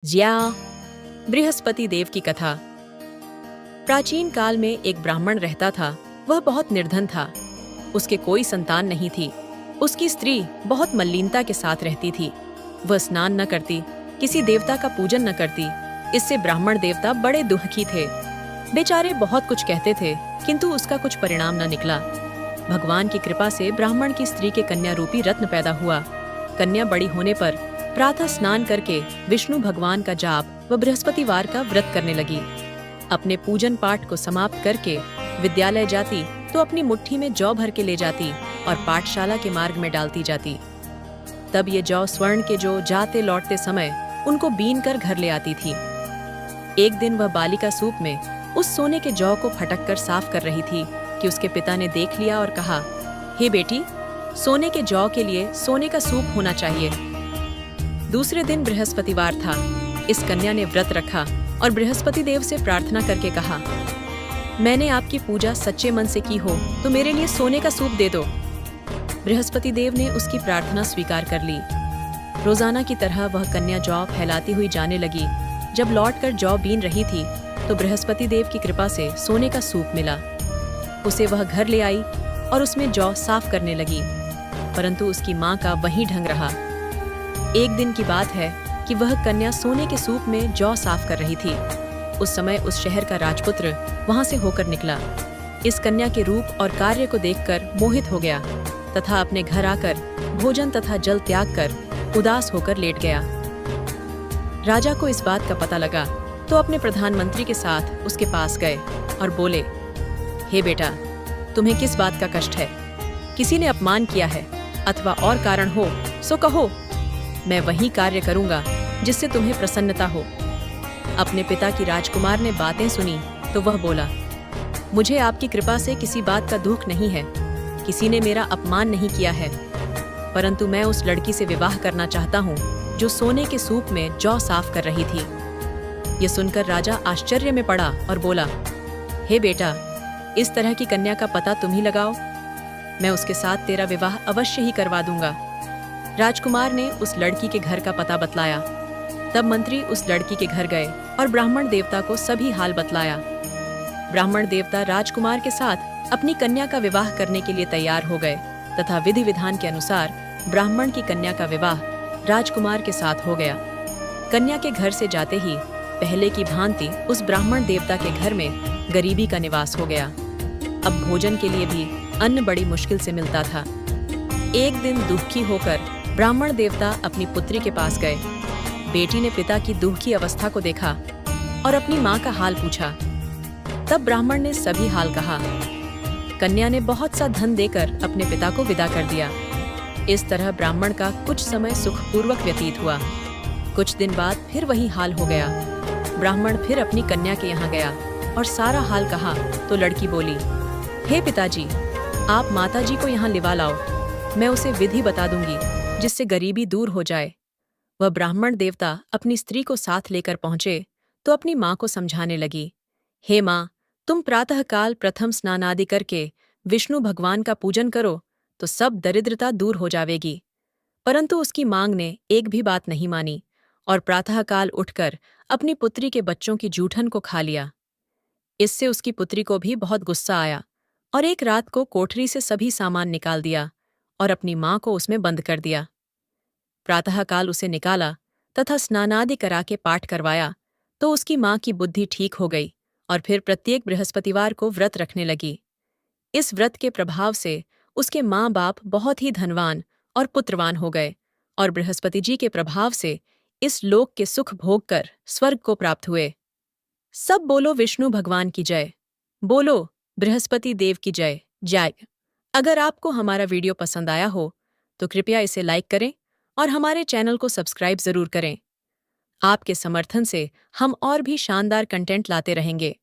ज्या बृहस्पति देव की कथा। प्राचीन काल में एक ब्राह्मण रहता था। वह बहुत निर्धन था। उसके कोई संतान नहीं थी। उसकी स्त्री बहुत मल्लीनता के साथ रहती थी। वह स्नान न करती, किसी देवता का पूजन न करती। इससे ब्राह्मण देवता बड़े दुखी थे। बेचारे बहुत कुछ कहते थे, किंतु उसका कुछ परिणाम न निकला। भगवान की कृपा से ब्राह्मण की स्त्री के कन्या रूपी रत्न पैदा हुआ। कन्या बड़ी होने पर प्रातः स्नान करके विष्णु भगवान का जाप व बृहस्पतिवार का व्रत करने लगी। अपने पूजन पाठ को समाप्त करके विद्यालय जाती तो अपनी मुट्ठी में जौ भर के ले जाती और पाठशाला के मार्ग में डालती जाती। तब ये जौ स्वर्ण के जो जाते लौटते समय उनको बीन कर घर ले आती थी। एक दिन वह बालिका सूप में उस सोने के जौ को फटक कर साफ कर रही थी कि उसके पिता ने देख लिया और कहा, हे बेटी, सोने के जौ के लिए सोने का सूप होना चाहिए। दूसरे दिन बृहस्पतिवार था। इस कन्या ने व्रत रखा और बृहस्पति देव से प्रार्थना करके कहा, मैंने आपकी पूजा सच्चे मन से की हो तो मेरे लिए सोने का सूप दे दो। बृहस्पति देव ने उसकी प्रार्थना स्वीकार कर ली। रोजाना की तरह वह कन्या जौ फैलाती हुई जाने लगी। जब लौटकर जौ बीन रही थी तो बृहस्पति देव की कृपा से सोने का सूप मिला। उसे वह घर ले आई और उसमें जौ साफ करने लगी, परंतु उसकी माँ का वही ढंग रहा। एक दिन की बात है कि वह कन्या सोने के सूप में जौ साफ कर रही थी। उस समय उस शहर का राजपुत्र वहां से होकर निकला। इस कन्या के रूप और कार्य को देखकर मोहित हो गया तथा अपने घर आकर भोजन तथा जल त्याग कर उदास होकर लेट गया। राजा को इस बात का पता लगा तो अपने प्रधानमंत्री के साथ उसके पास गए और बोले, हे बेटा, तुम्हें किस बात का कष्ट है? किसी ने अपमान किया है अथवा और कारण हो सो कहो। मैं वही कार्य करूंगा जिससे तुम्हें प्रसन्नता हो। अपने पिता की राजकुमार ने बातें सुनी तो वह बोला, मुझे आपकी कृपा से किसी बात का दुख नहीं है। किसी ने मेरा अपमान नहीं किया है, परंतु मैं उस लड़की से विवाह करना चाहता हूँ जो सोने के सूप में जौ साफ कर रही थी। ये सुनकर राजा आश्चर्य में पड़ा और बोला, हे बेटा, इस तरह की कन्या का पता तुम ही लगाओ। मैं उसके साथ तेरा विवाह अवश्य ही करवा दूंगा। राजकुमार ने उस लड़की के घर का पता बतलाया। तब मंत्री उस लड़की के घर गए और ब्राह्मण देवता को सभी हाल बतलाया। ब्राह्मण देवता राजकुमार के साथ अपनी कन्या का विवाह करने के लिए तैयार हो गए तथा विधि विधान के अनुसार ब्राह्मण की कन्या का विवाह राजकुमार के साथ हो गया। कन्या के घर से जाते ही पहले की भांति उस ब्राह्मण देवता के घर में गरीबी का निवास हो गया। अब भोजन के लिए भी अन्न बड़ी मुश्किल से मिलता था। एक दिन दुखी होकर ब्राह्मण देवता अपनी पुत्री के पास गए। बेटी ने पिता की दुख की अवस्था को देखा और अपनी माँ का हाल पूछा। तब ब्राह्मण ने सभी हाल कहा। कन्या ने बहुत सा धन देकर अपने पिता को विदा कर दिया। इस तरह ब्राह्मण का कुछ समय सुखपूर्वक व्यतीत हुआ। कुछ दिन बाद फिर वही हाल हो गया। ब्राह्मण फिर अपनी कन्या के यहाँ गया और सारा हाल कहा तो लड़की बोली, हे पिताजी, आप माताजी को यहाँ लिवा लाओ। मैं उसे विधि बता दूंगी जिससे गरीबी दूर हो जाए। वह ब्राह्मण देवता अपनी स्त्री को साथ लेकर पहुंचे तो अपनी माँ को समझाने लगी, हे माँ, तुम प्रातःकाल प्रथम स्नानादि करके विष्णु भगवान का पूजन करो तो सब दरिद्रता दूर हो जावेगी। परंतु उसकी मांग ने एक भी बात नहीं मानी और प्रातःकाल उठकर अपनी पुत्री के बच्चों की जूठन को खा लिया। इससे उसकी पुत्री को भी बहुत गुस्सा आया और एक रात को कोठरी से सभी सामान निकाल दिया और अपनी माँ को उसमें बंद कर दिया। प्रातःकाल उसे निकाला तथा स्नानादि करा के पाठ करवाया तो उसकी माँ की बुद्धि ठीक हो गई और फिर प्रत्येक बृहस्पतिवार को व्रत रखने लगी। इस व्रत के प्रभाव से उसके माँ बाप बहुत ही धनवान और पुत्रवान हो गए और बृहस्पति जी के प्रभाव से इस लोक के सुख भोग कर स्वर्ग को प्राप्त हुए। सब बोलो विष्णु भगवान की जय, बोलो बृहस्पति देव की जय जय। अगर आपको हमारा वीडियो पसंद आया हो तो कृपया इसे लाइक करें और हमारे चैनल को सब्सक्राइब जरूर करें। आपके समर्थन से हम और भी शानदार कंटेंट लाते रहेंगे।